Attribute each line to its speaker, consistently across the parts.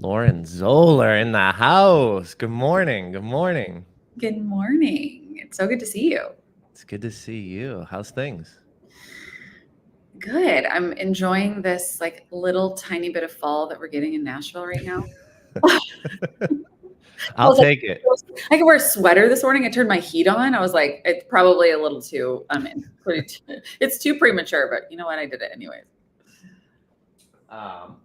Speaker 1: Lauren Zoeller in the house. Good morning. Good morning.
Speaker 2: Good morning. It's so good to see you.
Speaker 1: It's good to see you. How's things?
Speaker 2: Good. I'm enjoying this like little tiny bit of fall that we're getting in Nashville right now. I
Speaker 1: I'll
Speaker 2: was like,
Speaker 1: take it.
Speaker 2: I could wear a sweater this morning. I turned my heat on. I was like, it's probably a little too, it's too premature, but you know what? I did it anyways.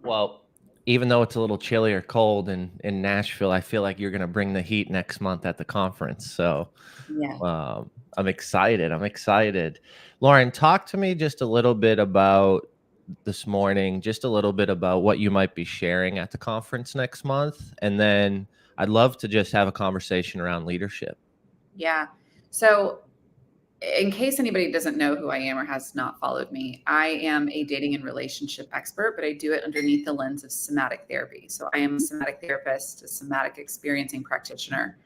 Speaker 1: Well, even though it's a little chilly or cold in Nashville, I feel like you're going to bring the heat next month at the conference. So
Speaker 2: Yeah.
Speaker 1: I'm excited. I'm excited. Lauren, talk to me just a little bit about this morning, just a little bit about what you might be sharing at the conference next month. And then I'd love to just have a conversation around leadership.
Speaker 2: Yeah. So in case anybody doesn't know who I am or has not followed me, I am a dating and relationship expert, but I do it underneath the lens of somatic therapy. So I am a somatic therapist, a somatic experiencing practitioner.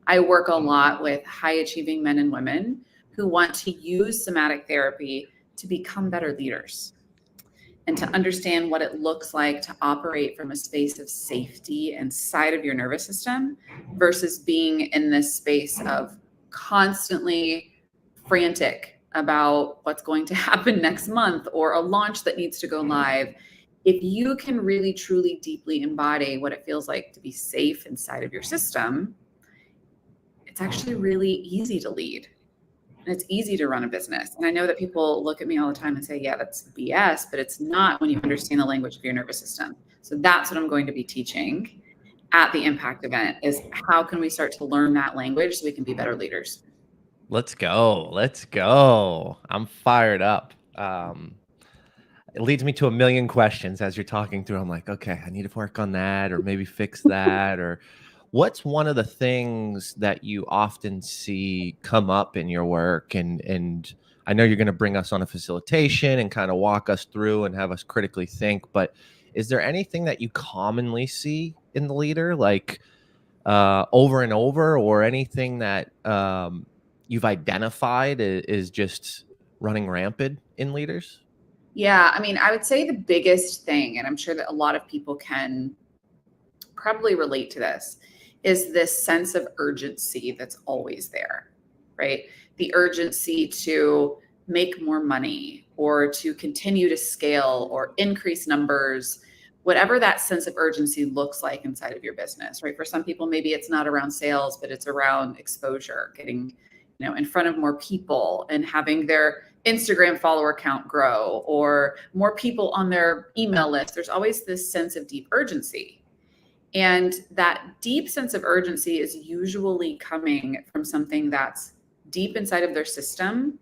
Speaker 2: I work a lot with high achieving men and women who want to use somatic therapy to become better leaders and to understand what it looks like to operate from a space of safety inside of your nervous system versus being in this space of constantly frantic about what's going to happen next month or a launch that needs to go live. If you can really, truly, deeply embody what it feels like to be safe inside of your system, it's actually really easy to lead. And it's easy to run a business. And I know that people look at me all the time and say, yeah, that's BS, but it's not when you understand the language of your nervous system. So that's what I'm going to be teaching at the Impact event is how can we start to learn that language so we can be better leaders?
Speaker 1: Let's go. Let's go. I'm fired up. It leads me to a million questions as you're talking through. I'm like, okay, I need to work on that or maybe fix that. Or what's one of the things that you often see come up in your work? And I know you're going to bring us on a facilitation and kind of walk us through and have us critically think, but is there anything that you commonly see in the leader, like over and over, or anything that you've identified is just running rampant in leaders?
Speaker 2: Yeah, I mean, I would say the biggest thing, and I'm sure that a lot of people can probably relate to this, is this sense of urgency that's always there, right? The urgency to make more money or to continue to scale or increase numbers, whatever that sense of urgency looks like inside of your business, right? For some people, maybe it's not around sales, but it's around exposure, getting, in front of more people and having their Instagram follower count grow or more people on their email list. There's always this sense of deep urgency. And that deep sense of urgency is usually coming from something that's deep inside of their system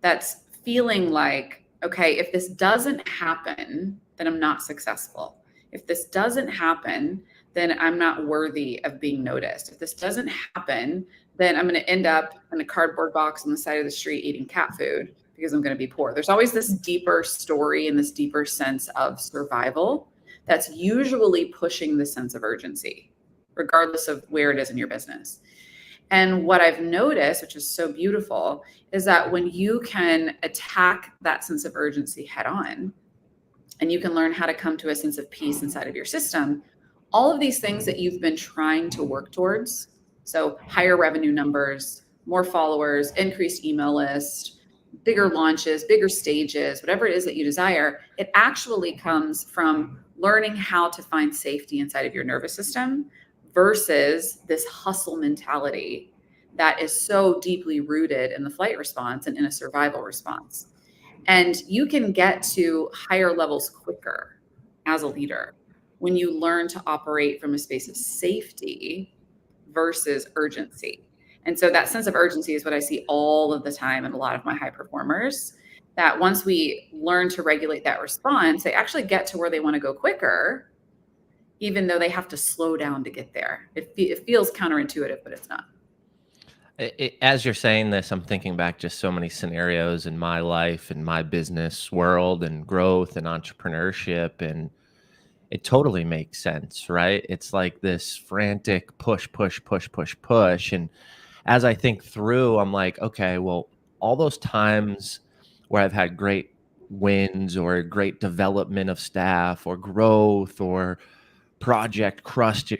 Speaker 2: that's feeling like, okay, if this doesn't happen, then I'm not successful. If this doesn't happen, then I'm not worthy of being noticed. If this doesn't happen, then I'm going to end up in a cardboard box on the side of the street eating cat food because I'm going to be poor. There's always this deeper story and this deeper sense of survival that's usually pushing the sense of urgency, regardless of where it is in your business. And what I've noticed, which is so beautiful, is that when you can attack that sense of urgency head on, and you can learn how to come to a sense of peace inside of your system, all of these things that you've been trying to work towards, so higher revenue numbers, more followers, increased email list, bigger launches, bigger stages, whatever it is that you desire, it actually comes from learning how to find safety inside of your nervous system versus this hustle mentality that is so deeply rooted in the flight response and in a survival response. And you can get to higher levels quicker as a leader when you learn to operate from a space of safety versus urgency. And so that sense of urgency is what I see all of the time in a lot of my high performers, that once we learn to regulate that response, they actually get to where they want to go quicker, even though they have to slow down to get there. It feels counterintuitive, but it's not.
Speaker 1: As you're saying this, I'm thinking back just so many scenarios in my life and my business world and growth and entrepreneurship, and it totally makes sense, right? It's like this frantic push, push, push, push, push. And as I think through, I'm like, okay, well, all those times where I've had great wins or great development of staff or growth or project crushed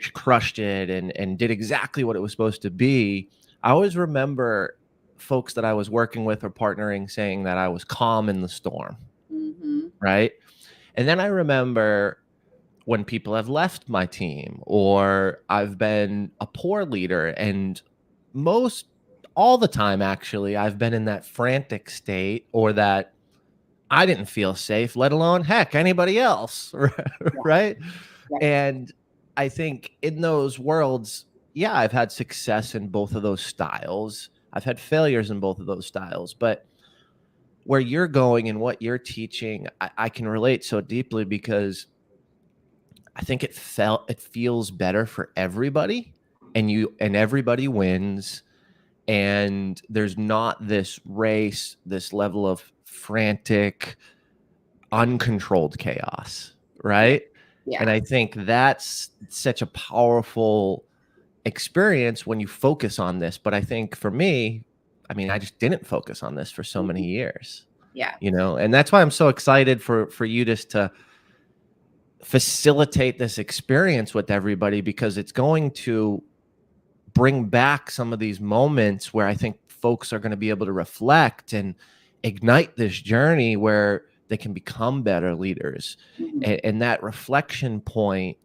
Speaker 1: it and did exactly what it was supposed to be, I always remember folks that I was working with or partnering saying that I was calm in the storm, right? And then I remember when people have left my team or I've been a poor leader, and most all the time, actually, I've been in that frantic state or that I didn't feel safe, let alone, heck, anybody else, right?
Speaker 2: Yeah.
Speaker 1: And I think in those worlds, yeah, I've had success in both of those styles. I've had failures in both of those styles, but where you're going and what you're teaching, I can relate so deeply because I think it feels better for everybody, and everybody wins, and there's not this race, this level of frantic, uncontrolled chaos, right?
Speaker 2: Yeah.
Speaker 1: And I think that's such a powerful experience when you focus on this. But I think for me, I mean, I just didn't focus on this for so many years.
Speaker 2: Yeah.
Speaker 1: And that's why I'm so excited for you just to facilitate this experience with everybody, because it's going to bring back some of these moments where I think folks are going to be able to reflect and ignite this journey where they can become better leaders. And that reflection point,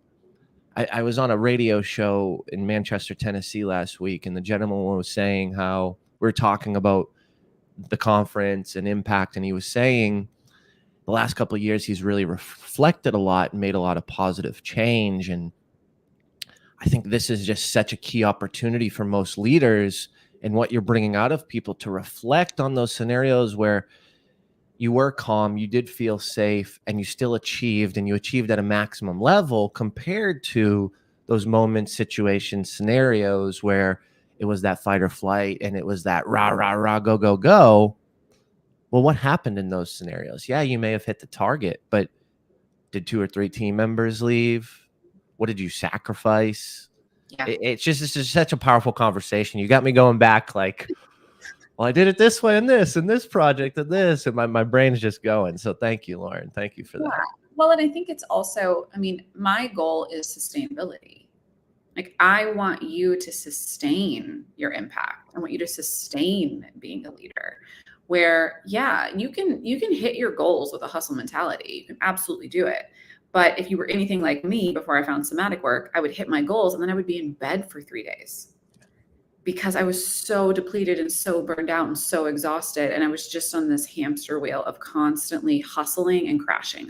Speaker 1: I was on a radio show in Manchester, Tennessee last week, and the gentleman was saying how we're talking about the conference and impact, and he was saying the last couple of years he's really reflected a lot and made a lot of positive change. And I think this is just such a key opportunity for most leaders, and what you're bringing out of people to reflect on those scenarios where you were calm, you did feel safe, and you still achieved, and you achieved at a maximum level, compared to those moments, situations, scenarios where it was that fight or flight and it was that rah, rah, rah, go, go, go. Well, what happened in those scenarios? Yeah, you may have hit the target, but did 2 or 3 team members leave? What did you sacrifice?
Speaker 2: Yeah.
Speaker 1: It's just such a powerful conversation. You got me going back like, well, I did it this way and this project and this, and my brain's just going. So thank you, Lauren. Thank you for that.
Speaker 2: Well, and I think it's also, I mean, my goal is sustainability. Like, I want you to sustain your impact. I want you to sustain being a leader where, yeah, you can hit your goals with a hustle mentality. You can absolutely do it. But if you were anything like me before I found somatic work, I would hit my goals and then I would be in bed for 3 days because I was so depleted and so burned out and so exhausted. And I was just on this hamster wheel of constantly hustling and crashing.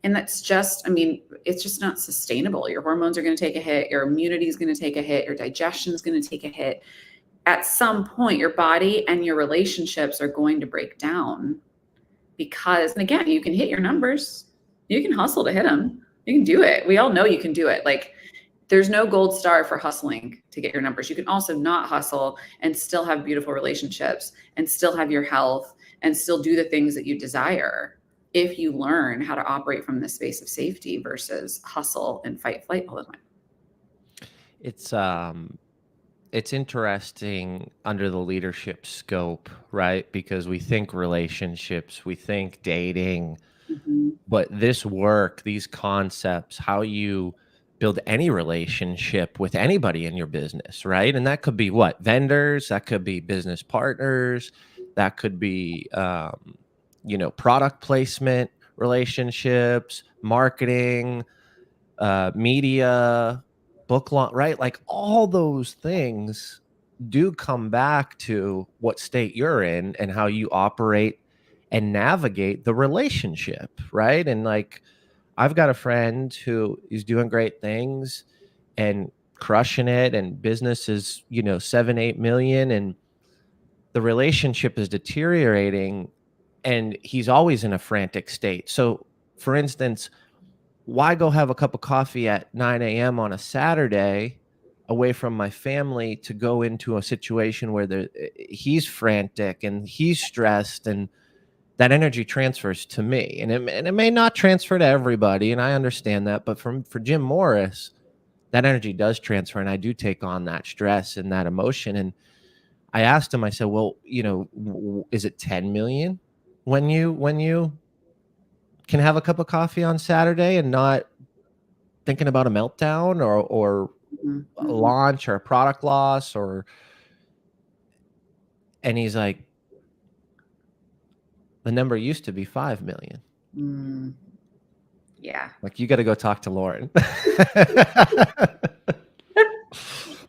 Speaker 2: And that's just, I mean, it's just not sustainable. Your hormones are going to take a hit. Your immunity is going to take a hit. Your digestion is going to take a hit. At some point, your body and your relationships are going to break down because, and again, you can hit your numbers. You can hustle to hit them. You can do it. We all know you can do it. Like, there's no gold star for hustling to get your numbers. You can also not hustle and still have beautiful relationships and still have your health and still do the things that you desire if you learn how to operate from this space of safety versus hustle and fight flight all the time.
Speaker 1: It's interesting under the leadership scope, right? Because we think relationships, we think dating, but this work, these concepts, how you build any relationship with anybody in your business, right? And that could be what? Vendors, that could be business partners, that could be, product placement relationships, marketing, media, book launch, right? Like all those things do come back to what state you're in and how you operate and navigate the relationship, right? And like, I've got a friend who is doing great things and crushing it, and business is, 7-8 million, and the relationship is deteriorating, and he's always in a frantic state. So for instance, why go have a cup of coffee at 9 a.m. on a Saturday away from my family to go into a situation where he's frantic and he's stressed, and that energy transfers to me, and it may not transfer to everybody, and I understand that, but for Jim Morris, that energy does transfer, and I do take on that stress and that emotion. And I asked him, I said, well, is it 10 million when you can have a cup of coffee on Saturday and not thinking about a meltdown or a launch or a product loss and he's like, the number used to be 5 million.
Speaker 2: Yeah.
Speaker 1: Like, you got to go talk to Lauren.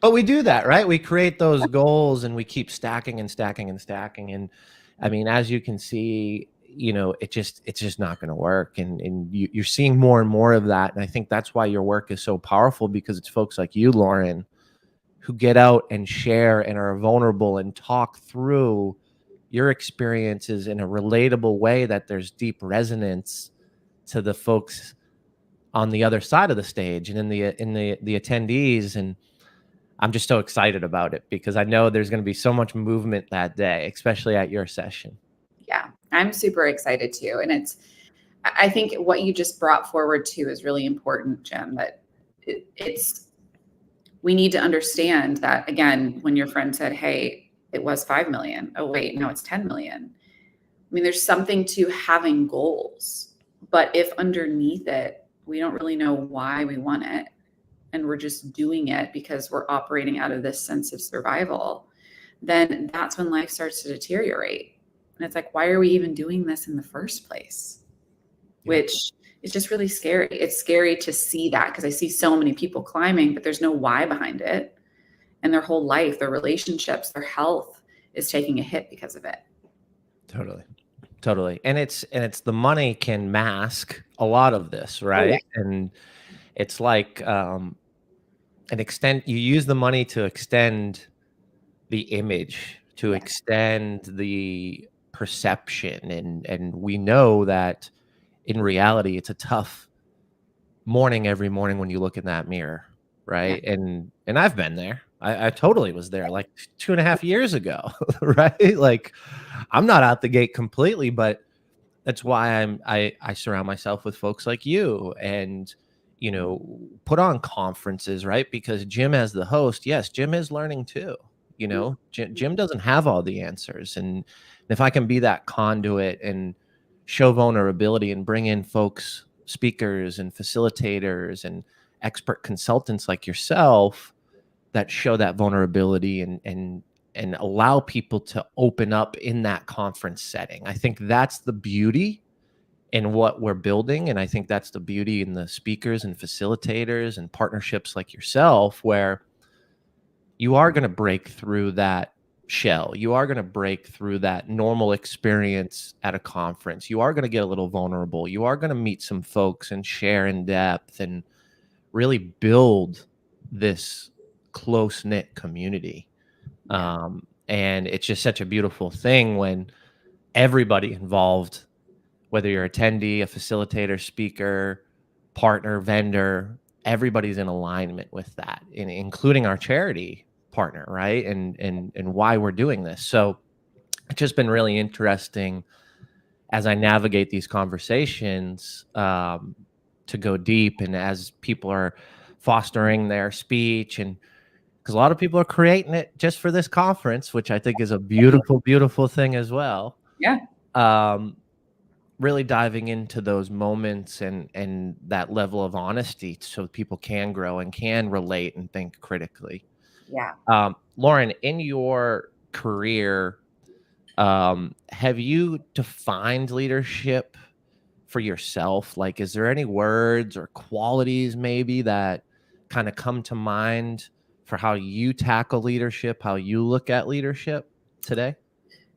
Speaker 1: But we do that, right? We create those goals and we keep stacking and stacking and stacking. And I mean, as you can see, it's just not going to work. And you're seeing more and more of that. And I think that's why your work is so powerful, because it's folks like you, Lauren, who get out and share and are vulnerable and talk through your experiences in a relatable way that there's deep resonance to the folks on the other side of the stage and in the attendees. And I'm just so excited about it because I know there's going to be so much movement that day, especially at your session.
Speaker 2: Yeah, I'm super excited too. And I think what you just brought forward too is really important, Jim, that we need to understand that, again, when your friend said, hey, it was 5 million. Oh, wait, no, it's 10 million. I mean, there's something to having goals, but if underneath it, we don't really know why we want it, and we're just doing it because we're operating out of this sense of survival, then that's when life starts to deteriorate. And it's like, why are we even doing this in the first place? Yeah. Which is just really scary. It's scary to see that, because I see so many people climbing, but there's no why behind it. And their whole life, their relationships, their health is taking a hit because of it.
Speaker 1: Totally. And it's the money can mask a lot of this, right? Oh, yeah. And it's like you use the money to extend the image, to extend the perception. And we know that in reality, it's a tough morning every morning when you look in that mirror, right? Yeah. And I've been there. I totally was there like 2.5 years ago, right? Like, I'm not out the gate completely, but that's why I surround myself with folks like you and, put on conferences, right? Because Jim, as the host, yes, Jim is learning too. Jim doesn't have all the answers. And if I can be that conduit and show vulnerability and bring in folks, speakers and facilitators and expert consultants like yourself that show that vulnerability and allow people to open up in that conference setting, I think that's the beauty in what we're building. And I think that's the beauty in the speakers and facilitators and partnerships like yourself, where you are going to break through that shell. You are going to break through that normal experience at a conference. You are going to get a little vulnerable. You are going to meet some folks and share in depth and really build this close-knit community. And it's just such a beautiful thing when everybody involved, whether you're an attendee, a facilitator, speaker, partner, vendor, everybody's in alignment with that, including our charity partner, right? And why we're doing this. So it's just been really interesting as I navigate these conversations to go deep, and as people are fostering their speech, and because a lot of people are creating it just for this conference, which I think is a beautiful, beautiful thing as well.
Speaker 2: Yeah.
Speaker 1: Really diving into those moments and that level of honesty so people can grow and can relate and think critically.
Speaker 2: Yeah.
Speaker 1: Lauren, in your career, have you defined leadership for yourself? Like, is there any words or qualities maybe that kind of come to mind for how you tackle leadership, how you look at leadership today?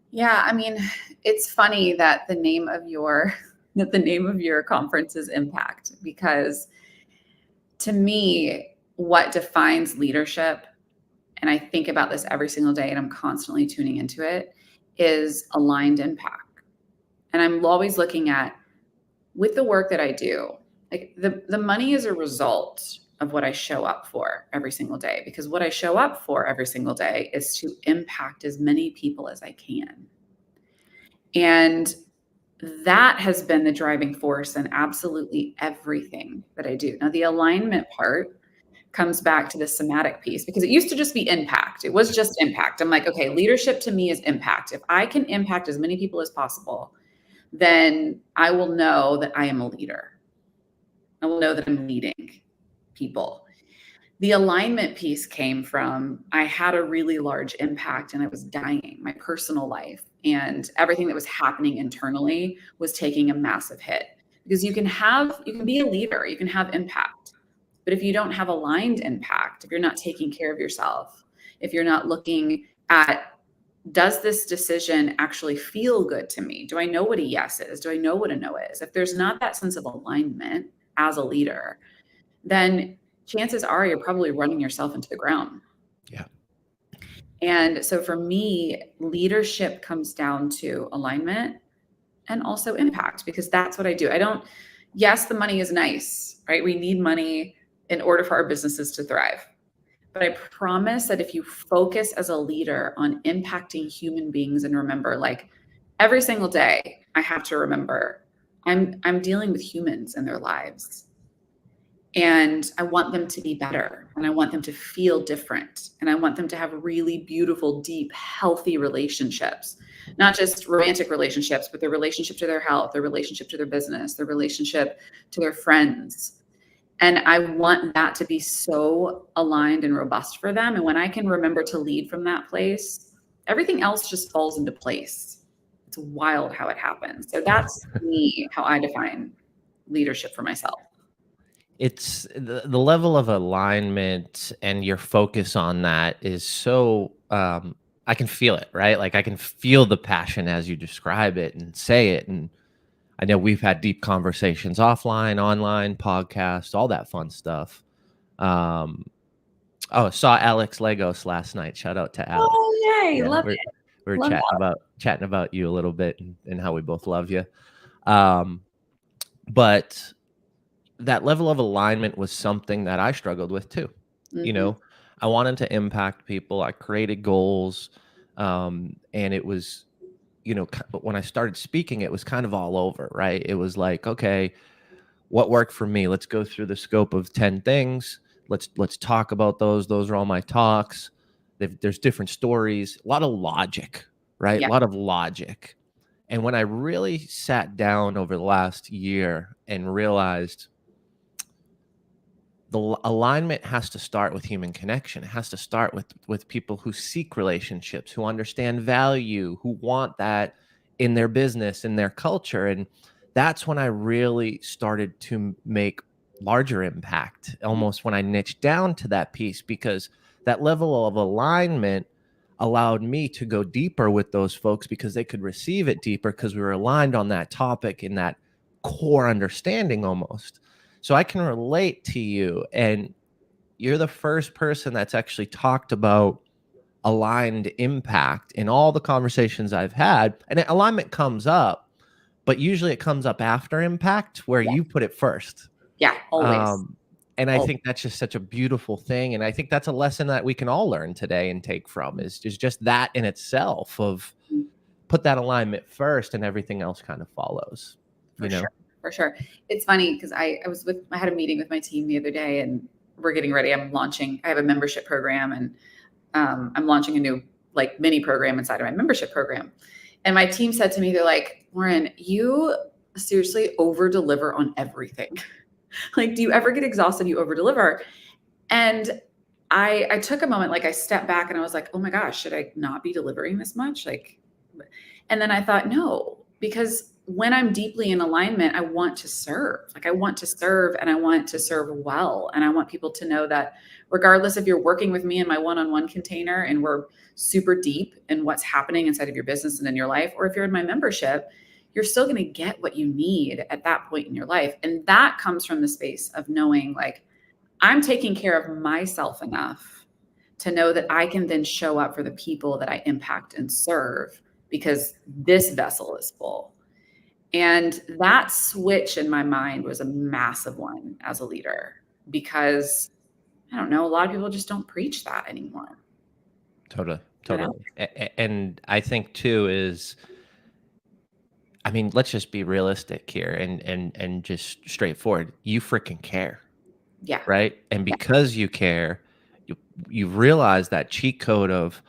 Speaker 2: Yeah, I mean, it's funny that the name of your conference is Impact, because to me, what defines leadership, and I think about this every single day and I'm constantly tuning into it, is aligned impact. And I'm always looking at, with the work that I do, like the money is a result of what I show up for every single day, because what I show up for every single day is to impact as many people as I can. And that has been the driving force in absolutely everything that I do. Now, the alignment part comes back to the somatic piece, because it used to just be impact. It was just impact. I'm like, okay, leadership to me is impact. If I can impact as many people as possible, then I will know that I am a leader. I will know that I'm leading. people. The alignment piece came from, I had a really large impact and I was dying, my personal life, and everything that was happening internally was taking a massive hit. Because you can be a leader, you can have impact. But if you don't have aligned impact, if you're not taking care of yourself, if you're not looking at, does this decision actually feel good to me? Do I know what a yes is? Do I know what a no is? If there's not that sense of alignment as a leader, then chances are you're probably running yourself into the ground.
Speaker 1: Yeah.
Speaker 2: And so for me, leadership comes down to alignment and also impact, because that's what I do. Yes, the money is nice, right? We need money in order for our businesses to thrive. But I promise that if you focus as a leader on impacting human beings, and remember, like every single day, I have to remember I'm dealing with humans and their lives. And I want them to be better, and I want them to feel different, and I want them to have really beautiful, deep, healthy relationships, not just romantic relationships, but their relationship to their health, their relationship to their business, their relationship to their friends. And I want that to be so aligned and robust for them. And when I can remember to lead from that place, everything else just falls into place. It's wild how it happens. So that's me, how I define leadership for myself.
Speaker 1: It's the level of alignment and your focus on that is so, I can feel it, right? Like I can feel the passion as you describe it and say it. And I know we've had deep conversations offline, online, podcasts, all that fun stuff. Saw Alex Legos last night. Shout out to Alex.
Speaker 2: Oh, yay.
Speaker 1: Yeah,
Speaker 2: Love it.
Speaker 1: we were
Speaker 2: Love
Speaker 1: chatting about you a little bit and how we both love you. But that level of alignment was something that I struggled with too.
Speaker 2: Mm-hmm.
Speaker 1: You know, I wanted to impact people. I created goals. And it was, but when I started speaking, it was kind of all over, right? It was like, okay, what worked for me? Let's go through the scope of 10 things. Let's talk about those. Those are all my talks. There's different stories, a lot of logic, right?
Speaker 2: Yeah.
Speaker 1: A lot of logic. And when I really sat down over the last year and realized the alignment has to start with human connection. It has to start with people who seek relationships, who understand value, who want that in their business, in their culture. And that's when I really started to make larger impact, almost when I niched down to that piece, because that level of alignment allowed me to go deeper with those folks because they could receive it deeper because we were aligned on that topic in that core understanding almost. So I can relate to you, and you're the first person that's actually talked about aligned impact in all the conversations I've had. And alignment comes up, but usually it comes up after impact, where you put it first.
Speaker 2: Yeah, always.
Speaker 1: And I think that's just such a beautiful thing. And I think that's a lesson that we can all learn today and take from is just that in itself of put that alignment first and everything else kind of follows.
Speaker 2: For sure. It's funny because I had a meeting with my team the other day, and we're getting ready. I have a membership program, and I'm launching a new mini program inside of my membership program. And my team said to me, they're like, Lauren, you seriously over deliver on everything. Do you ever get exhausted? You over deliver. And I took a moment, I stepped back and I was like, oh my gosh, should I not be delivering this much? And then I thought, no, because when I'm deeply in alignment, I want to serve. I want to serve, and I want to serve well. And I want people to know that regardless if you're working with me in my one-on-one container and we're super deep in what's happening inside of your business and in your life, or if you're in my membership, you're still going to get what you need at that point in your life. And that comes from the space of knowing I'm taking care of myself enough to know that I can then show up for the people that I impact and serve, because this vessel is full. And that switch in my mind was a massive one as a leader, because I don't know, a lot of people just don't preach that anymore.
Speaker 1: Totally. And I think too is, let's just be realistic here and just straightforward. You freaking care.
Speaker 2: Yeah.
Speaker 1: Right. And because you care, you realize that cheat code of,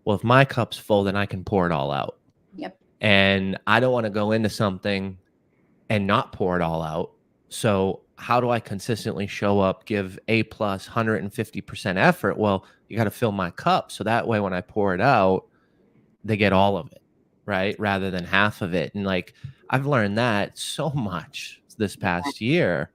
Speaker 1: well, if my cup's full, then I can pour it all out.
Speaker 2: Yep.
Speaker 1: And I don't want to go into something and not pour it all out, So how do I consistently show up, give A plus 150% effort? Well, you got to fill my cup. So that way, when I pour it out, they get all of it, right? Rather than half of it. And like, I've learned that so much this past year.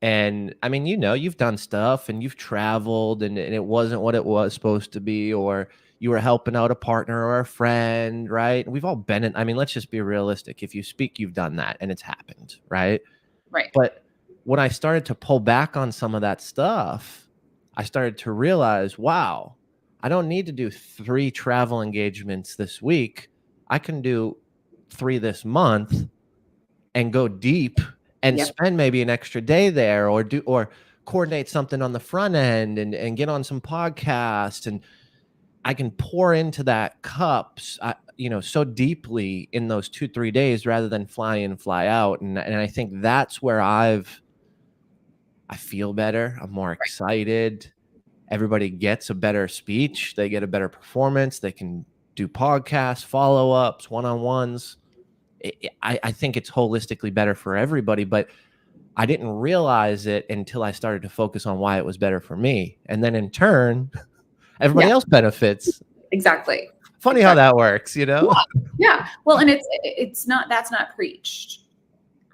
Speaker 1: And I mean, you've done stuff and you've traveled and it wasn't what it was supposed to be, or you were helping out a partner or a friend, right? We've all been in, I mean, let's just be realistic. If you speak, you've done that and it's happened, right?
Speaker 2: Right.
Speaker 1: But when I started to pull back on some of that stuff, I started to realize, wow, I don't need to do 3 travel engagements this week. I can do 3 this month and go deep and
Speaker 2: Yep.
Speaker 1: spend maybe an extra day there, or coordinate something on the front end and get on some podcasts, and I can pour into that cups, so deeply in those 2-3 days rather than fly in, fly out. And I think that's where I feel better. I'm more excited. Everybody gets a better speech. They get a better performance. They can do podcasts, follow-ups, one-on-ones. I think it's holistically better for everybody, but I didn't realize it until I started to focus on why it was better for me. And then in turn, everybody else benefits.
Speaker 2: Exactly.
Speaker 1: Funny how that works,
Speaker 2: Yeah. Well, and that's not preached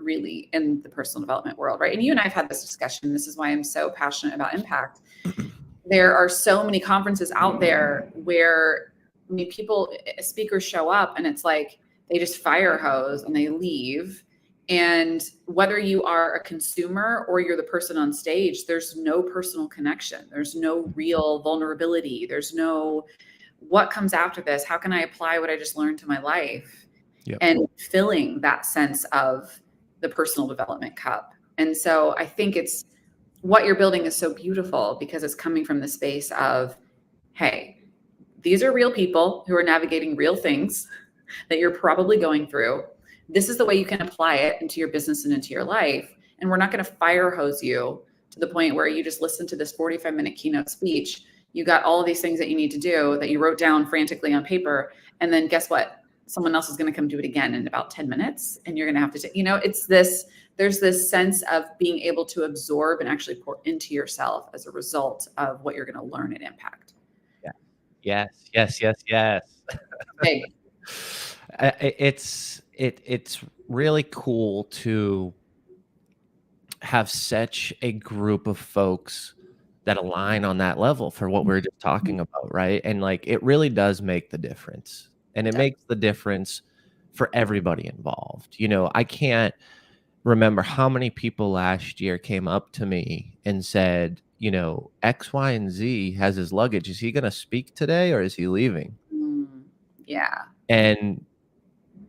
Speaker 2: really in the personal development world, right? And you and I have had this discussion. This is why I'm so passionate about impact. There are so many conferences out there where, I mean, speakers show up and it's like they just fire hose and they leave. And whether you are a consumer or you're the person on stage, there's no personal connection. There's no real vulnerability. There's no, what comes after this? How can I apply what I just learned to my life?
Speaker 1: Yep.
Speaker 2: And filling that sense of the personal development cup. And so I think it's, what you're building is so beautiful because it's coming from the space of, hey, these are real people who are navigating real things that you're probably going through. This is the way you can apply it into your business and into your life. And we're not going to fire hose you to the point where you just listen to this 45-minute keynote speech. You got all of these things that you need to do that you wrote down frantically on paper. And then guess what? Someone else is going to come do it again in about 10 minutes. And you're going to have to, there's this sense of being able to absorb and actually pour into yourself as a result of what you're going to learn and impact.
Speaker 1: Yeah. Yes.
Speaker 2: Big.
Speaker 1: It's really cool to have such a group of folks that align on that level for what we're just talking about, right? And like, it really does make the difference. And it makes the difference for everybody involved. I can't remember how many people last year came up to me and said, X, Y, and Z has his luggage. Is he going to speak today or is he leaving?
Speaker 2: Yeah.
Speaker 1: And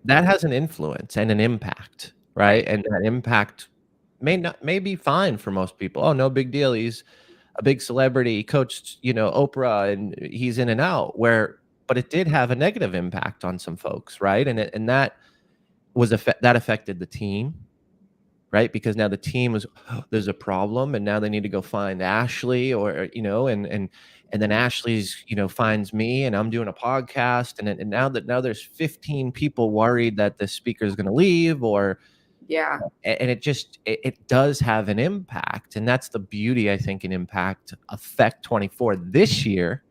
Speaker 1: that has an influence and an impact, right? And that impact may be fine for most people. Oh, no big deal. He's a big celebrity. He coached, Oprah, and he's in and out. But it did have a negative impact on some folks, right? And that affected the team, right? Because now the team was, there's a problem, and now they need to go find Ashley, or and then Ashley's finds me, and I'm doing a podcast, and now there's 15 people worried that the speaker is going to leave, or and it does have an impact. And that's the beauty, I think, in Impact Effect 24 this year.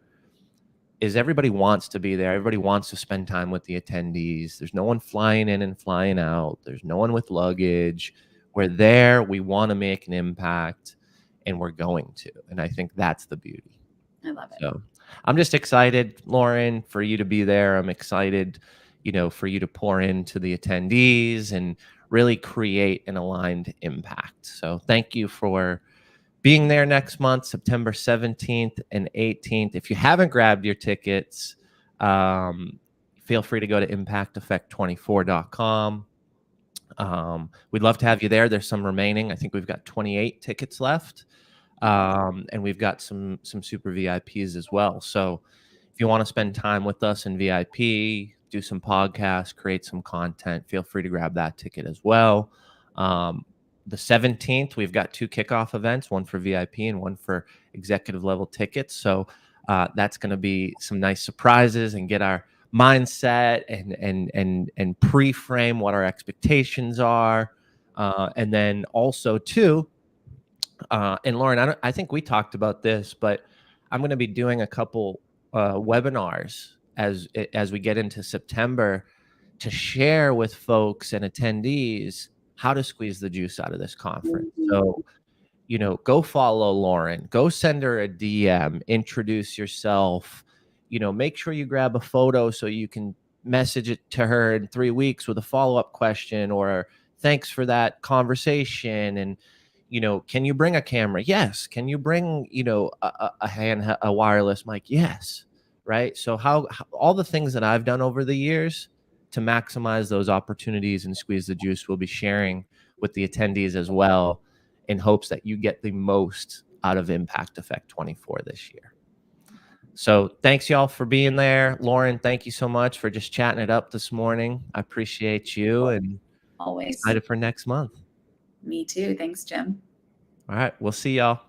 Speaker 1: Is everybody wants to be there. Everybody wants to spend time with the attendees. There's no one flying in and flying out. There's no one with luggage. We're there. We want to make an impact, and we're going to. And I think that's the beauty.
Speaker 2: I love it.
Speaker 1: So I'm just excited, Lauren, for you to be there. I'm excited, for you to pour into the attendees and really create an aligned impact. So thank you for being there next month, September 17th and 18th. If you haven't grabbed your tickets, feel free to go to impacteffect24.com. We'd love to have you there. There's some remaining. I think we've got 28 tickets left. And we've got some super VIPs as well. So if you want to spend time with us in VIP, do some podcasts, create some content, feel free to grab that ticket as well. The 17th, we've got 2 kickoff events, one for VIP and one for executive level tickets. So that's going to be some nice surprises and get our mindset and pre-frame what our expectations are. And then also too, and Lauren, I think we talked about this, but I'm going to be doing a couple webinars as we get into September to share with folks and attendees how to squeeze the juice out of this conference. So, go follow Lauren, go send her a DM, introduce yourself, make sure you grab a photo so you can message it to her in 3 weeks with a follow-up question, or thanks for that conversation. And, can you bring a camera? Yes. Can you bring, a wireless mic? Yes. Right. So how all the things that I've done over the years to maximize those opportunities and squeeze the juice, we'll be sharing with the attendees as well, in hopes that you get the most out of Impact Effect 24 this year. So thanks y'all for being there. Lauren, thank you so much for just chatting it up this morning. I appreciate you, and
Speaker 2: always
Speaker 1: excited for next month.
Speaker 2: Me too. Thanks, Jim.
Speaker 1: All right. We'll see y'all.